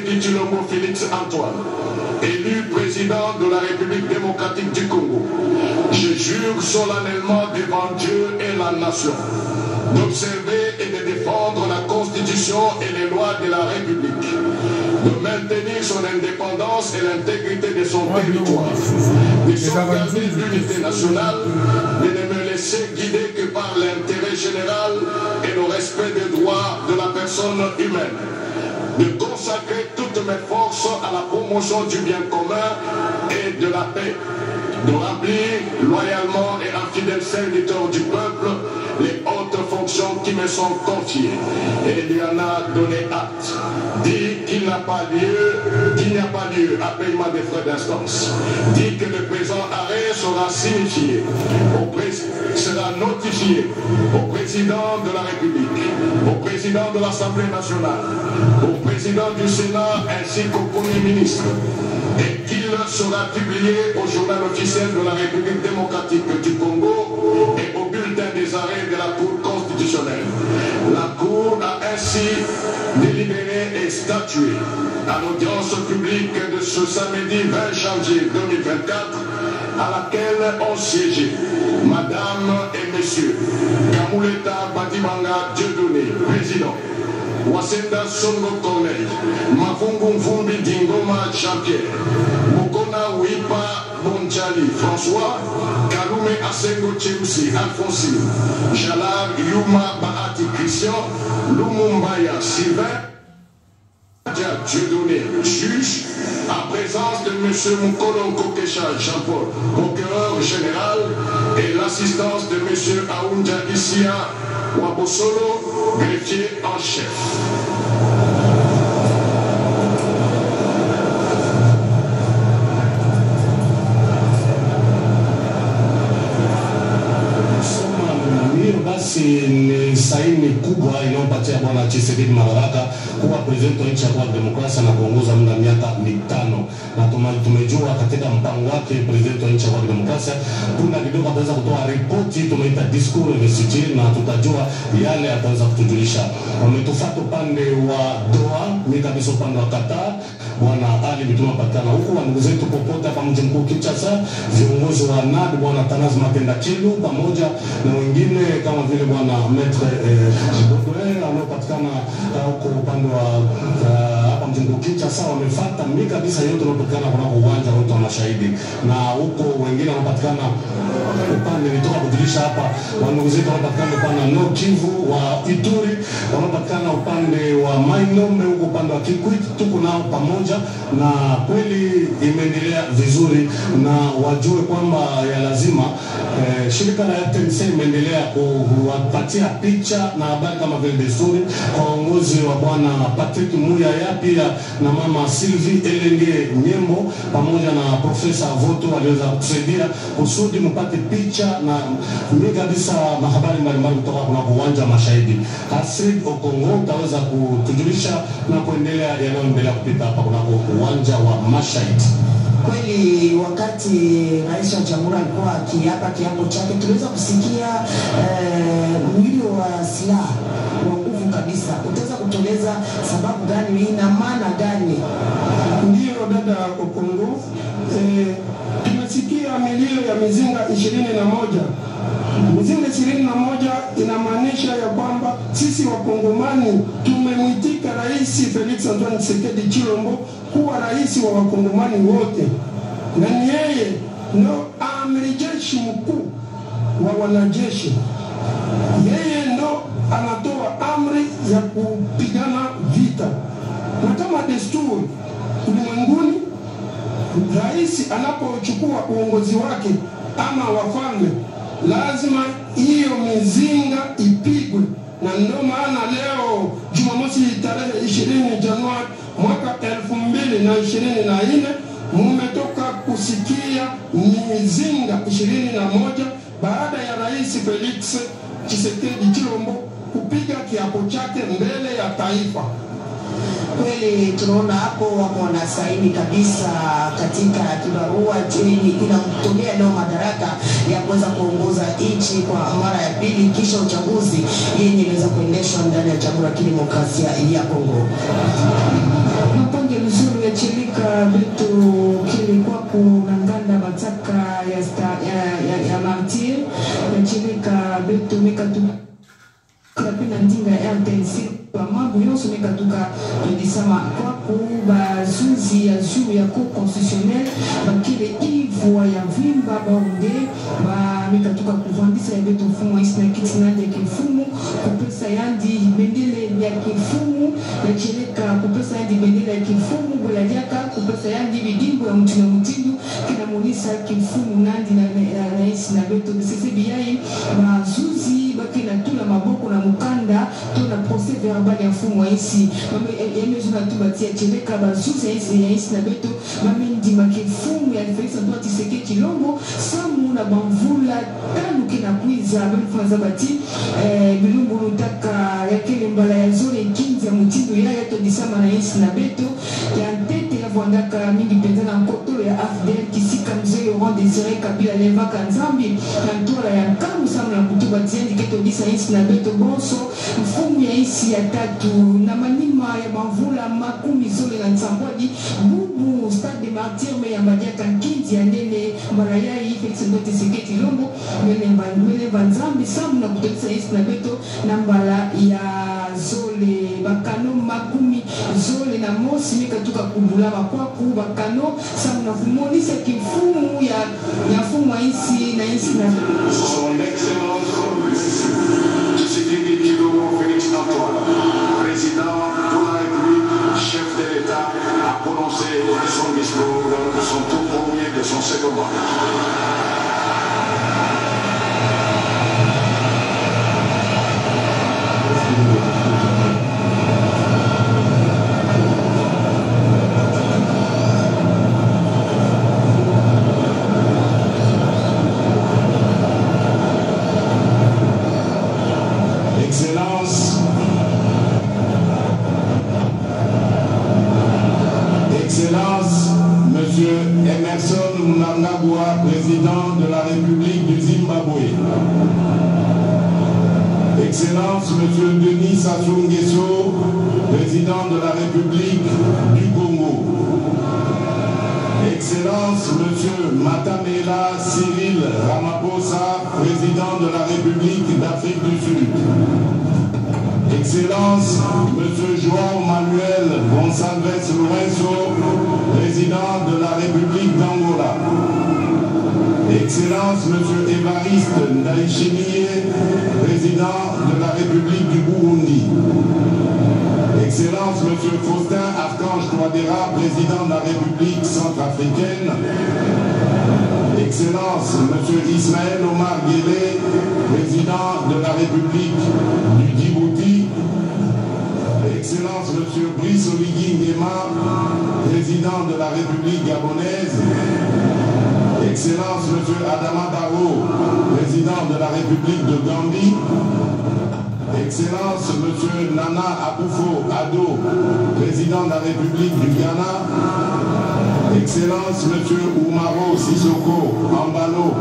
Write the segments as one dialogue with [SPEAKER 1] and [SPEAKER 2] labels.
[SPEAKER 1] Chilombo Félix Antoine, élu président de la République démocratique du Congo, je jure solennellement devant Dieu et la nation d'observer et de défendre la Constitution et les lois de la République, de maintenir son indépendance et l'intégrité de son territoire, de sauvegarder l'unité nationale, de ne me laisser guider que par l'intérêt général et le respect des droits de la personne humaine, de consacrer toutes mes forces à la promotion du bien commun et de la paix, de remplir loyalement et en fidèle serviteur du peuple les hautes fonctions qui me sont confiées. Et il y en a donné acte. Dit qu'il n'y a pas lieu à paiement des frais d'instance. Dit que le présent arrêt sera signifié, sera notifié au président de la République, au président de l'Assemblée nationale, au président du Sénat ainsi qu'au Premier ministre, et qu'il sera publié au journal officiel de la République démocratique du Congo et au bulletin des arrêts de la Cour constitutionnelle. La Cour a ainsi délibéré et statué à l'audience publique de ce samedi 20 janvier 2024 à laquelle ont siégé Madame et Monsieur Kamuleta Badibanga Dieudonné, président, Wasenda Songo Corneille, Mavungu Mvumbi Dingoma Jean-Pierre, Mokona Wipa Bonjali François, Kalume Asengo Cheusi Alphonsine, Jalar Yuma Bahati Christian, Lumumbaya Sylvain, Dieudonné, juge, en présence de M. Moukolon Kokesha Jean-Paul, procureur général, et l'assistance de M. Aoundja Issia Wabosolo, greffier en chef.
[SPEAKER 2] Basi ni saini kubwa inayopatia Bwana Tshisekedi madaraka kuwa president wa nchi ya demokrasia na kuongoza muda miaka 5. Na tumejua katika mpango wake president wa nchi ya demokrasia kuna kidogo ataweza kutoa ripoti tumeita discours investiture, na tutajua yale ataweza kutujulisha. Wametufuata upande wa Doha, mimi kabisa upande wa Qatar, Bwana Ali Bituma patana huko, ndugu zetu popote hapa mji mkuu Kinshasa, viongozi wa NAD Bwana Tanazi Makenda Kilu pamoja na wengine kama vile Bwana Maître Bodoe anaopatikana huko upande wa hapa mji mkuu Kinshasa. Wamefuata mimi kabisa yote wanapatikana kwa uwanja wa Mashahidi, na huko wengine wanapatikana upande nitoka kujulisha hapa ndugu zetu wanapatikana upande wa Nord Kivu wa Ituri, wanapatikana upande wa Mainombe huko upande wa Kikwit, tuko nao pamoja, na kweli imeendelea vizuri, na wajue kwamba ya lazima shirika la RTNC imeendelea kuwapatia picha na habari kama vile desturi kwa uongozi wa Bwana Patrick Muyaya, pia na mama Sylvie Elenge Nyembo pamoja na Profesa Voto waliweza kusaidia kusudi mpate picha na mimi kabisa na habari mbalimbali kutoka kuna uwanja Mashahidi. Hasrid Okongo utaweza kutujulisha na kuendelea yanayoendelea kupita hapa kuna uwanja wa Mashahidi.
[SPEAKER 3] Kweli wakati Rais wa Jamhuri alikuwa akiapa kiapo chake, tuliweza kusikia mlio wa silaha wa nguvu kabisa. Utaweza kutueleza sababu gani na maana gani?
[SPEAKER 4] Ndio dada Okongo, tumesikia milio ya mizinga 21. Mizinga 21 inamaanisha ya kwamba sisi Wakongomani tumemwitika Rais Felix Antoine Tshisekedi Chilombo kuwa rais wa Wakongomani wote, na ni yeye ndo amiri jeshi mkuu wa wanajeshi. Yeye ndo anatoa amri ya kupigana vita, na kama desturi ulimwenguni, rais anapochukua uongozi wake ama wafalme, lazima hiyo mizinga ipigwe. Na ndio maana leo Jumamosi tarehe 20 Januari mwaka 2024 mmetoka kusikia mizinga 21 baada ya Rais Felix Tshisekedi Chilombo kupiga kiapo chake mbele ya taifa.
[SPEAKER 3] Kweli tunaona hapo wako wanasaini kabisa katika kibarua chenye kinamtolea leo madaraka ya kuweza kuongoza nchi kwa mara ya pili kisha uchaguzi yenye inaweza kuendeshwa ndani ya Jamhuri ya Kidemokrasia ya Kongo. kuna nganda bataka ya martir ya chileka beto meka tu kapina ndinga ya RTNC mambo yonso meka tuka todisama kwa bazuzi ya jour ya cour constitutionnelle bakile ivwa ya vimba baunde meka tuka kuvandisa ya beto mfumu isi na kiti nandi ya kifumu kupesa yandi bendele ya kifumu ya chileka kupesa yandi bendele ya kifumu boladiaka kupesa yandi bidimbo ya mutuna mutindu kina monisa kifumu nandi na isi na beto bisese biyai bazuzi bakina tula maboko na mukanda tuna procès verbal ya mfumu wa isi yamejuna tu batia cheleka bazuzi ya isi na beto mamindima kifumu ya Félix Antoine Tshisekedi Tshilombo samu na bamvula tanu kina kwiza bamfanza bati bilumbu lutaka ya kele mbala ya zone kinzi ya mutindo ya todisama na isi na beto ya ntete ya vwandaka mingi penza na nkotolo ya AFDL kisika mzee Laurent Désiré Kabila levaka nzambi na ntola ya nkamu samu na kutuba tiendi keto disa isi na beto bonso mfumu ya isi ya tatu na manima ya mavula makumi zole na nsambwadi bubu stade de martyr me ya mbadiaka nkinzi ya nene marayai Félix Antoine Tshisekedi Tshilombo meleva nzambi samu na kutolisa isi na beto na mbala ya zole bakano makumi zole na mosi meka tuka kubula makwaku bakano samu na fumonisa kifumu ya fumu wa isi na isi na
[SPEAKER 1] Son Excellence Tshisekedi Tshilombo Félix Antoine, président de la République, chef de l'État, a prononcé son discours de son tout premier de son second mandat.
[SPEAKER 5] Excellence, Monsieur Emerson Mnangagwa, président de la République du Zimbabwe. Excellence, Monsieur Denis Sassou Nguesso, président de la République du Congo. Excellence, Monsieur Matamela Cyril Ramaphosa, président de la République d'Afrique du Sud. Excellence, Monsieur João Manuel Gonçalves Lourenço, président de la République d'Angola. Excellence, Monsieur Évariste Ndayishimiye, président de la République du Burundi. Excellence, Monsieur Faustin Archange Touadéra, président de la République centrafricaine. Excellence, Monsieur Ismaël Omar Guelleh, président de la République du Djibouti. Excellence, Monsieur Brice Oligui Nguema, président de la République gabonaise. Excellence, Monsieur Adama Barrow, président de la République de Gambie. Excellence, Monsieur Nana Akufo-Addo, président de la République du Ghana. Excellence, Monsieur Umaro Sissoko Ambalo,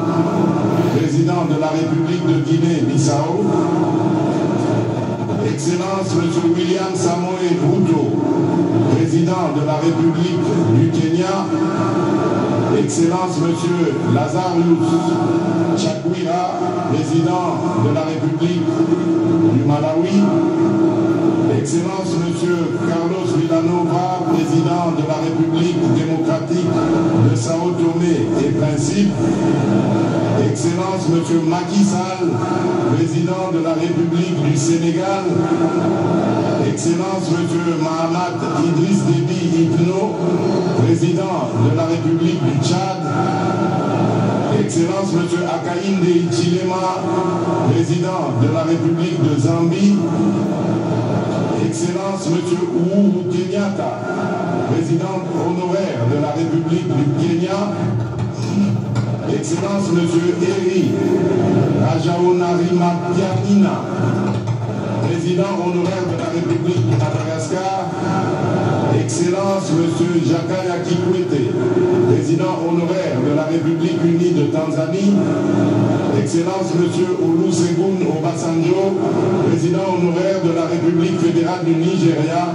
[SPEAKER 5] président de la République de Guinée-Bissau. Excellence, Monsieur William Samoei Ruto, président de la République du Kenya. Excellence, Monsieur Lazarus Chakwera, président de la République du Malawi. Excellence, Monsieur Carlos Villanova, président de la République démocratique de Sao Tomé et Principe. Excellence, Monsieur Macky Sall, président de la République du Sénégal. Excellence, Monsieur Mahamat Idriss Déby Itno, président de la République du Tchad. Excellence, Monsieur Hakainde Hichilema, président de la République de Zambie. Excellence, Monsieur Uhuru Kenyatta, président honoraire de la République du Kenya. Excellence, Monsieur Eri Rajaonarimampianina, président honoraire de la République de Madagascar. Excellence, Monsieur Jakaya Kikwete, président honoraire de la République unie de Tanzanie. Excellence, Monsieur Olusegun Obasanjo, président honoraire de la République fédérale du Nigeria.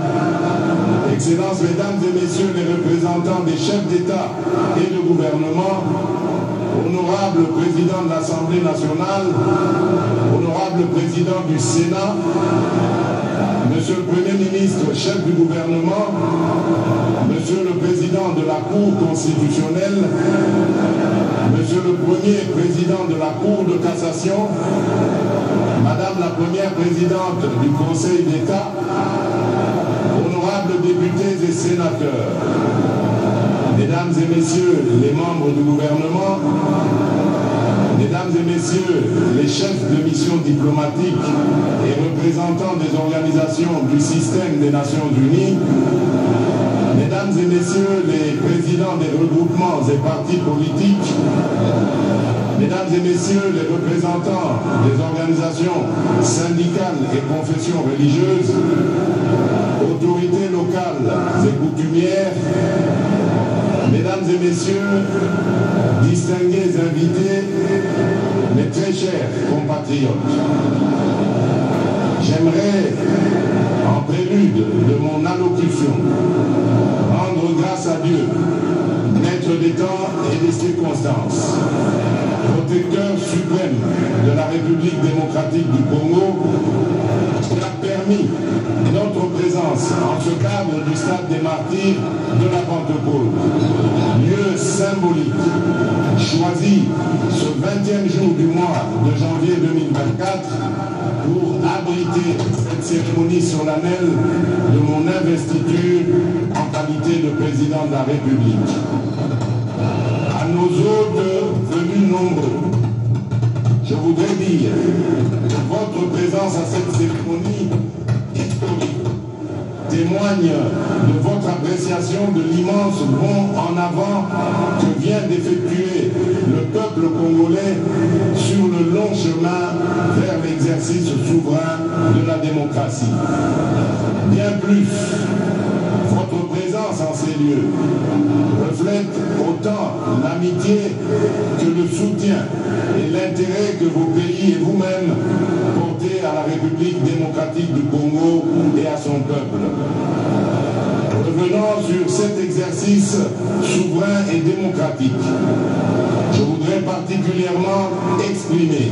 [SPEAKER 5] Excellences, Mesdames et Messieurs les représentants représentants des chefs d'État et de gouvernement, honorable président de l'Assemblée nationale, honorable président du Sénat, monsieur le Premier ministre, chef du gouvernement, monsieur le président de la Cour constitutionnelle, monsieur le premier président de la Cour de cassation, madame la première présidente du Conseil d'État, honorables députés et sénateurs, mesdames et messieurs les membres du gouvernement, mesdames et messieurs les chefs de mission diplomatique et représentants des organisations du système des Nations Unies, mesdames et messieurs les présidents des regroupements et partis politiques, mesdames et messieurs les représentants des organisations syndicales et confessions religieuses, autorités locales et coutumières, mesdames et messieurs, distingués invités, mes très chers compatriotes, j'aimerais, en prélude de mon allocution, rendre grâce à Dieu, maître des temps et des circonstances, protecteur suprême de la République démocratique du Congo, qui a permis notre présence en ce cadre du stade des martyrs de la Pentecôte, lieu symbolique choisi ce 20e jour du mois de janvier 2024 pour abriter cette cérémonie solennelle de mon investiture en qualité de président de la République. À nos hôtes venus nombreux, je voudrais dire que votre présence à cette cérémonie historique témoigne de votre appréciation de l'immense bond en avant que vient d'effectuer le peuple congolais sur le long chemin vers l'exercice souverain de la démocratie. Bien plus, votre présence en ces lieux reflète autant l'amitié que le soutien et l'intérêt que vos pays et vous-même portez à la République démocratique du Congo et à son peuple. Revenant sur cet exercice souverain et démocratique, je voudrais particulièrement exprimer,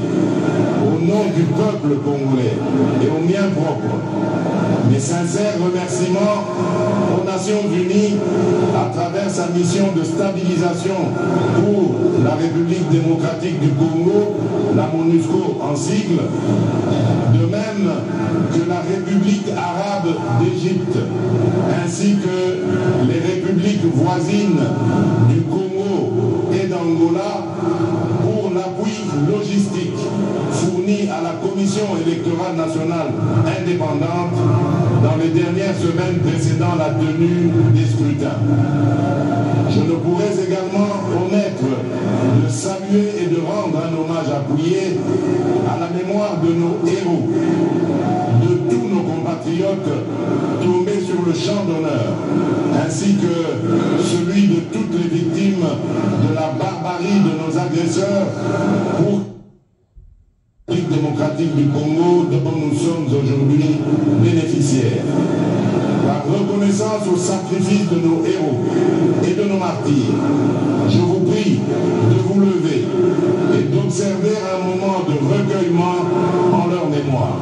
[SPEAKER 5] au nom du peuple congolais et au mien propre, mes sincères remerciements aux Nations Unies à travers sa mission de stabilisation pour la République démocratique du Congo, la MONUSCO en sigle, de même que la République arabe d'Égypte, ainsi que les républiques voisines du Congo et d'Angola pour l'appui logistique fourni à la Commission électorale nationale indépendante dans les dernières semaines précédant la tenue des scrutins. Je ne pourrais également omettre de saluer et de rendre un hommage appuyé à la mémoire de nos héros, de tous nos compatriotes tombés sur le champ d'honneur, ainsi que celui de toutes les victimes de la barbarie de nos agresseurs pour la République démocratique du Congo dont nous sommes aujourd'hui bénéficiaires. Par reconnaissance au sacrifice de nos héros et de nos martyrs, je vous prie de vous lever et d'observer un moment de recueillement en leur mémoire.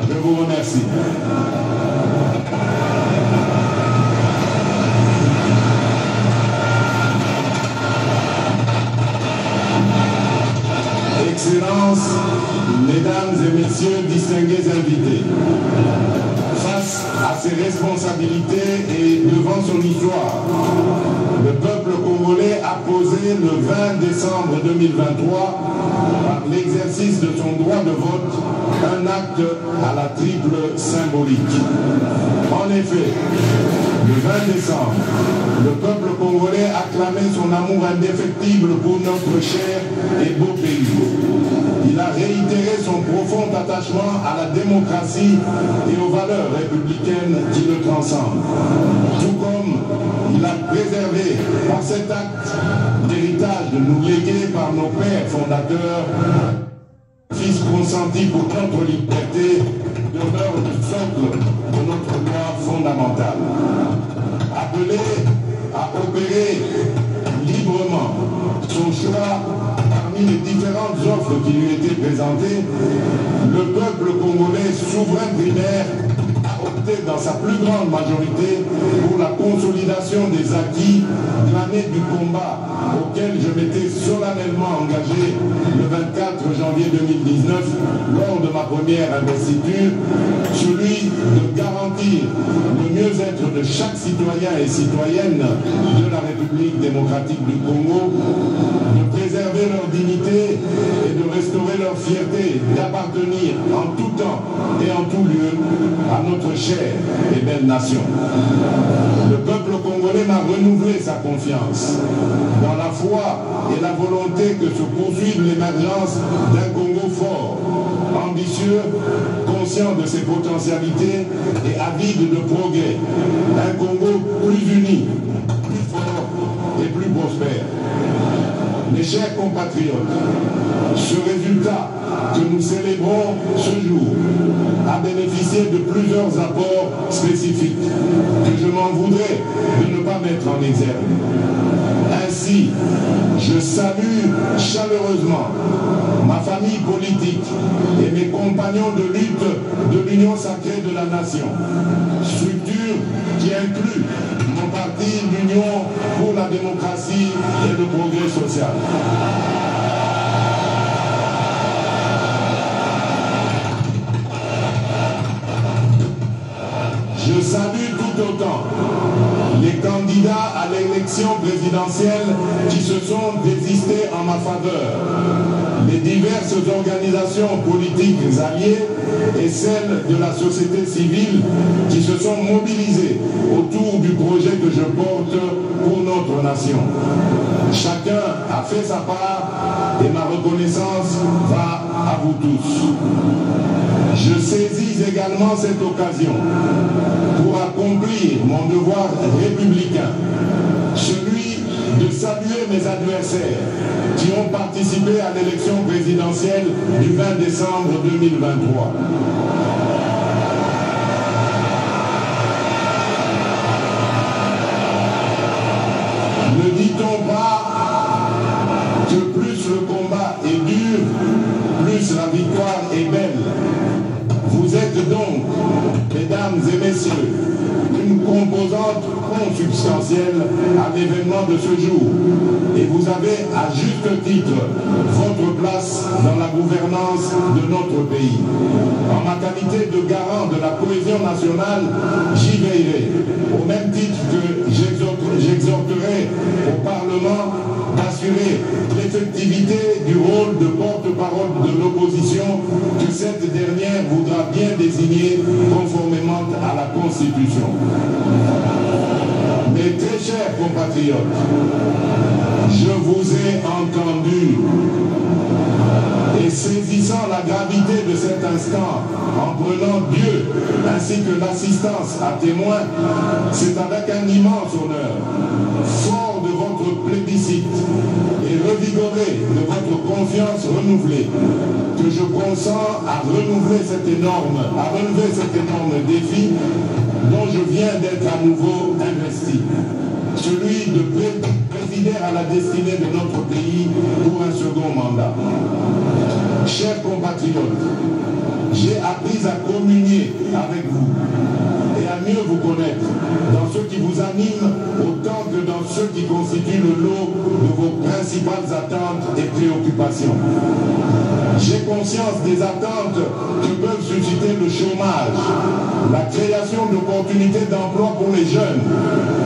[SPEAKER 5] Je vous remercie. Excellences, mesdames et messieurs distingués invités, face à ses responsabilités et devant son histoire, le peuple congolais a posé le 20 décembre 2023, par l'exercice de son droit de vote, un acte à la triple symbolique. En effet, le 20 décembre, le peuple congolais a clamé son amour indéfectible pour notre cher et beau pays. Il a réitéré son profond attachement à la démocratie et aux valeurs républicaines qui le transcendent. Tout comme il a préservé par cet acte l'héritage nous légué par nos pères fondateurs, fils consentis pour notre liberté, demeure le socle de notre loi fondamentale. Appelé à opérer librement son choix parmi les différentes offres qui lui étaient présentées, le peuple congolais souverain primaire a opté dans sa plus grande majorité pour la consolidation des acquis de l'année du combat auquel je m'étais solennellement engagé le 24 janvier 2019 lors de ma première investiture, celui de garantir le mieux-être de chaque citoyen et citoyenne de la République démocratique du Congo, de préserver leur dignité et de restaurer leur fierté d'appartenir en tout temps et en tout lieu à notre chère et belle nation. Le peuple congolais m'a renouvelé sa confiance dans la foi et la volonté que se poursuive l'émergence d'un Congo fort, ambitieux, conscient de ses potentialités et avide de progrès. Un Congo plus uni, plus fort et plus prospère. Mes chers compatriotes, ce résultat que nous célébrons ce jour a bénéficié de plusieurs apports spécifiques que je m'en voudrais de ne pas mettre en exergue. Ainsi, je salue chaleureusement ma famille politique et mes compagnons de lutte de l'Union sacrée de la nation, structure qui inclut mon parti, l'Union pour la démocratie et le progrès social. Je salue tout autant les candidats à l'élection présidentielle qui se sont désistés en ma faveur, les diverses organisations politiques alliées et celles de la société civile qui se sont mobilisées autour du projet que je porte pour notre nation. Chacun a fait sa part et ma reconnaissance va à vous tous. Je saisis également cette occasion pour accomplir mon devoir républicain, celui de saluer mes adversaires qui ont participé à l'élection présidentielle du 20 décembre 2023. Ne dit-on pas que plus le combat est dur, plus la victoire est belle? Vous êtes donc, mesdames et messieurs, une composante consubstantielle à l'événement de ce jour. Et vous avez à juste titre votre place dans la gouvernance de notre pays. En ma qualité de garant de la cohésion nationale, j'y veillerai. Au même titre que j'exhorterai au Parlement d'assurer l'effectivité du rôle de porte-parole de l'opposition que cette dernière voudra bien désigner conformément à la Constitution. Mes très chers compatriotes, je vous ai entendu et saisissant la gravité de cet instant, en prenant Dieu ainsi que l'assistance à témoin, c'est avec un immense honneur, fort de votre plébiscite et revigoré de votre confiance renouvelée, que je consens à relever cet énorme défi dont je viens d'être à nouveau investi, celui de présider à la destinée de notre pays pour un second mandat. Chers compatriotes, j'ai appris à communier avec vous et à mieux vous connaître dans ce qui vous anime autant que dans ce qui constitue le lot de vos principales attentes et préoccupations. J'ai conscience des attentes que peuvent susciter le chômage, la création d'opportunités d'emploi pour les jeunes,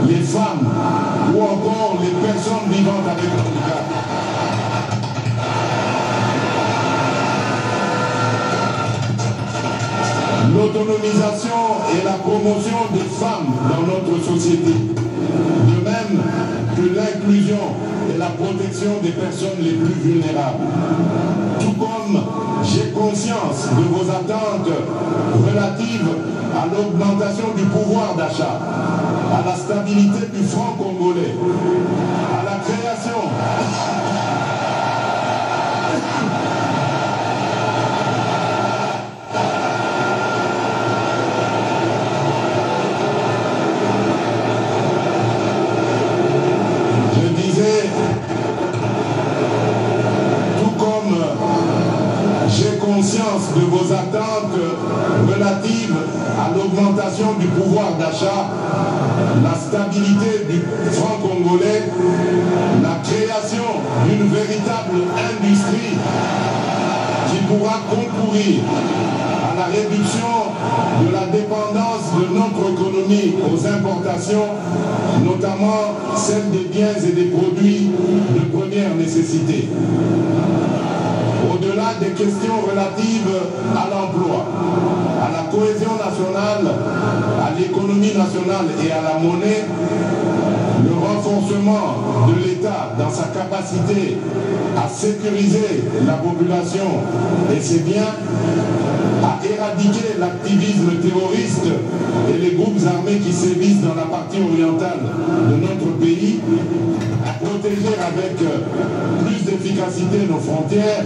[SPEAKER 5] les femmes ou encore les personnes vivant avec handicap. L'autonomisation et la promotion des femmes dans notre société, de même que l'inclusion et la protection des personnes les plus vulnérables. Tout comme j'ai conscience de vos attentes relatives à l'augmentation du pouvoir d'achat, à la stabilité du franc congolais, à la création de vos attentes relatives à l'augmentation du pouvoir d'achat, la stabilité du franc congolais, la création d'une véritable industrie qui pourra concourir à la réduction de la dépendance de notre économie aux importations, notamment celle des biens et des produits de première nécessité. Au-delà des questions relatives à l'emploi, à la cohésion nationale, à l'économie nationale et à la monnaie, le renforcement de l'État dans sa capacité à sécuriser la population et ses biens, à éradiquer l'activisme terroriste et les groupes armés qui sévissent dans la partie orientale de notre pays, à protéger avec plus d'efficacité nos frontières,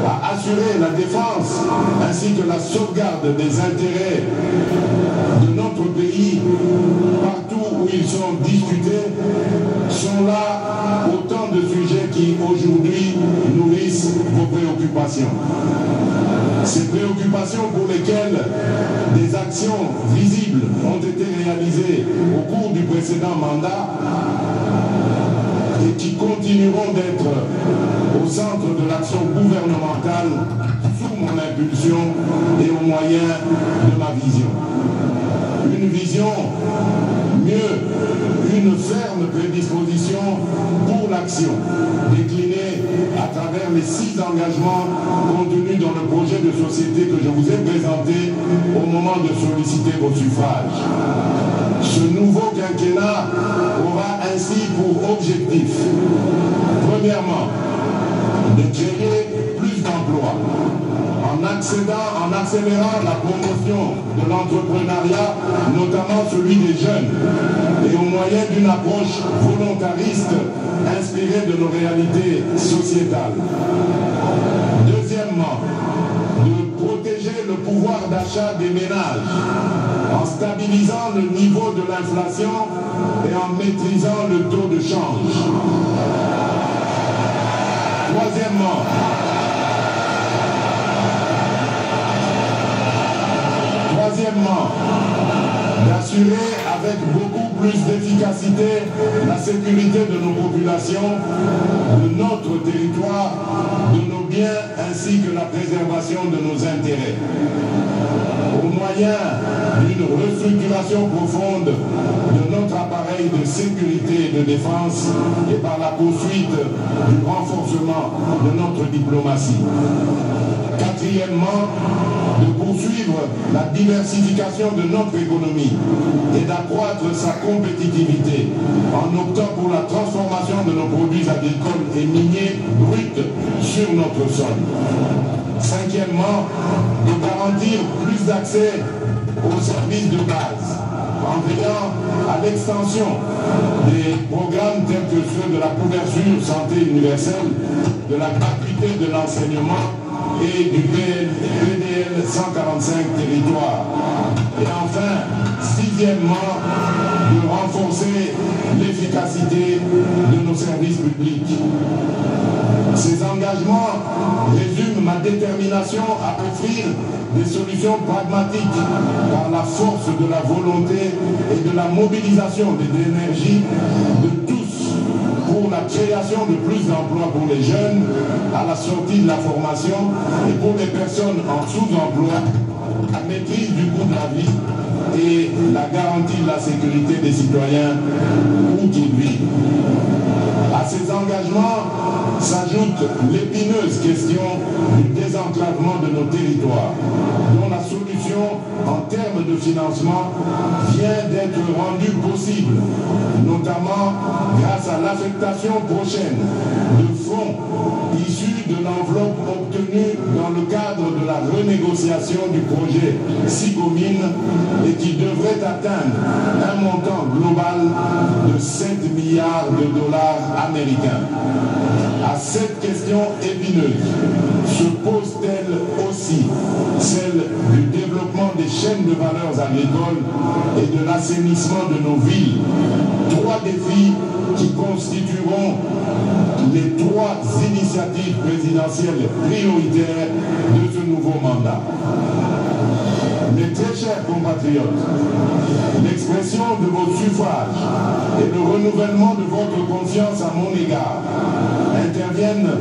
[SPEAKER 5] à assurer la défense ainsi que la sauvegarde des intérêts de notre pays partout où ils sont discutés, sont là autant de sujets qui aujourd'hui nourrissent vos préoccupations. Ces préoccupations pour lesquelles des actions visibles ont été réalisées au cours du précédent mandat et qui continueront d'être au centre de l'action gouvernementale sous mon impulsion et au moyen de ma vision. Une vision, mieux, une ferme prédisposition pour l'action, déclinée à travers les 6 engagements contenus dans le projet de société que je vous ai présenté au moment de solliciter vos suffrages. Ce nouveau quinquennat aura ainsi pour objectif, premièrement, de créer plus d'emplois, en accélérant la promotion de l'entrepreneuriat, notamment celui des jeunes, et au moyen d'une approche volontariste inspirée de nos réalités sociétales. Deuxièmement, de protéger le pouvoir d'achat des ménages, en stabilisant le niveau de l'inflation et en maîtrisant le taux de change. Troisièmement, d'assurer avec beaucoup plus d'efficacité la sécurité de nos populations, de notre territoire, de nos biens ainsi que la préservation de nos intérêts. Au moyen d'une restructuration profonde de notre appareil de sécurité et de défense et par la poursuite du renforcement de notre diplomatie. Quatrièmement, de poursuivre la diversification de notre économie et d'accroître sa compétitivité en optant pour la transformation de nos produits agricoles et miniers bruts sur notre sol. Cinquièmement, de garantir plus d'accès aux services de base en veillant à l'extension des programmes tels que ceux de la couverture santé universelle, de la gratuité de l'enseignement et du PDL 145 territoires. Et enfin, sixièmement, de renforcer l'efficacité de nos services publics. Ces engagements résument ma détermination à offrir des solutions pragmatiques par la force de la volonté et de la mobilisation de l'énergie de tous pour la création de plus d'emplois pour les jeunes à la sortie de la formation et pour les personnes en sous-emploi, la maîtrise du coût de la vie et la garantie de la sécurité des citoyens où qu'ils vivent. À ces engagements s'ajoute l'épineuse question du désenclavement de nos territoires, dont la solution en termes de financement vient d'être rendue possible, notamment grâce à l'affectation prochaine de fonds issus de l'enveloppe obtenue dans le cadre de la renégociation du projet SICOMINE et qui devrait atteindre un montant global de 7 milliards de dollars américains. À cette question épineuse se pose-t-elle aussi celle du développement des chaînes de valeurs agricoles et de l'assainissement de nos villes. Trois défis qui constitueront les trois initiatives présidentielles prioritaires de ce nouveau mandat. Mes très chers compatriotes, l'expression de vos suffrages et le renouvellement de votre confiance à mon égard interviennent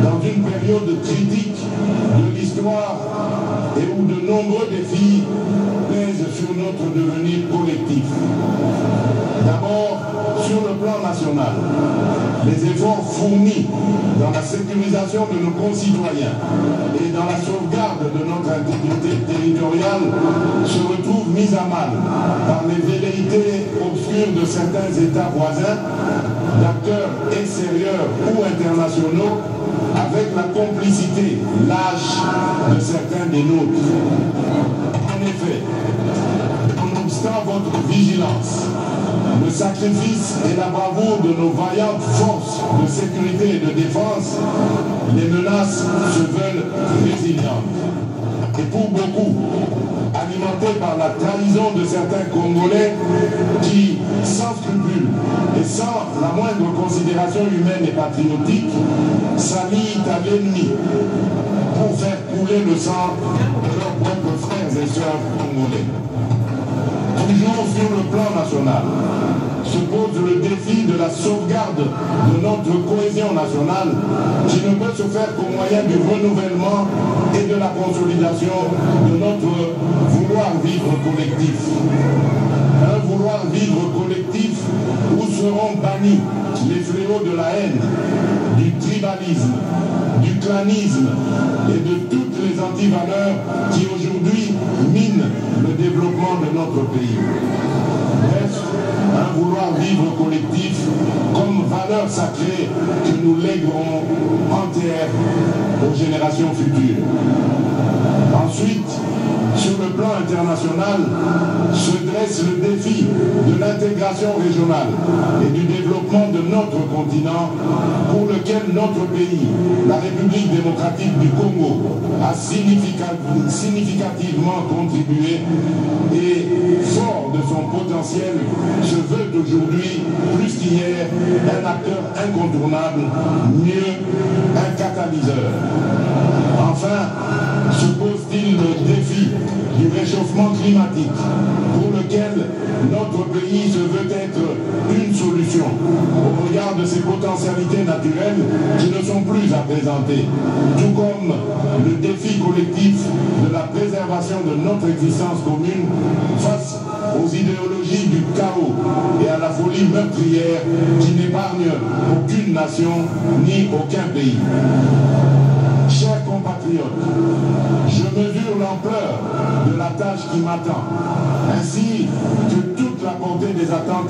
[SPEAKER 5] dans une période critique de l'histoire et où de nombreux défis pèsent sur notre devenir collectif. D'abord, sur le plan national, les efforts fournis dans la sécurisation de nos concitoyens et dans la sauvegarde de notre intégrité territoriale se retrouvent mis à mal par les velléités obscures de certains États voisins, d'acteurs extérieurs ou internationaux, avec la complicité lâche de certains des nôtres. En effet, nonobstant votre vigilance, le sacrifice et la bravoure de nos vaillantes forces de sécurité et de défense, les menaces se veulent résilientes. Et pour beaucoup, alimentées par la trahison de certains Congolais qui, sans scrupule et sans la moindre considération humaine et patriotique, s'allient à l'ennemi pour faire couler le sang de leurs propres frères et sœurs congolais. Toujours sur le plan national, se pose le défi de la sauvegarde de notre cohésion nationale qui ne peut se faire qu'au moyen du renouvellement et de la consolidation de notre vouloir vivre collectif. Un vouloir vivre collectif où seront bannis les fléaux de la haine, du tribalisme, du clanisme et de toutes les antivaleurs qui aujourd'hui minent le développement de notre pays. Bref, un vouloir vivre collectif comme valeur sacrée que nous léguerons entière aux générations futures. Ensuite, sur le plan international, se dresse le défi de l'intégration régionale et du développement de notre continent pour lequel notre pays, la République démocratique du Congo, a significativement contribué et, fort de son potentiel, se veut aujourd'hui, plus qu'hier, un acteur incontournable, mieux, un catalyseur. Enfin, se pose-t-il le défi du réchauffement climatique pour lequel notre pays se veut être une solution au regard de ses potentialités naturelles qui ne sont plus à présenter, tout comme le défi collectif de la préservation de notre existence commune face aux idéologies du chaos et à la folie meurtrière qui n'épargne aucune nation ni aucun pays. Chers compatriotes, je mesure l'ampleur de la tâche qui m'attend, ainsi que toute la portée des attentes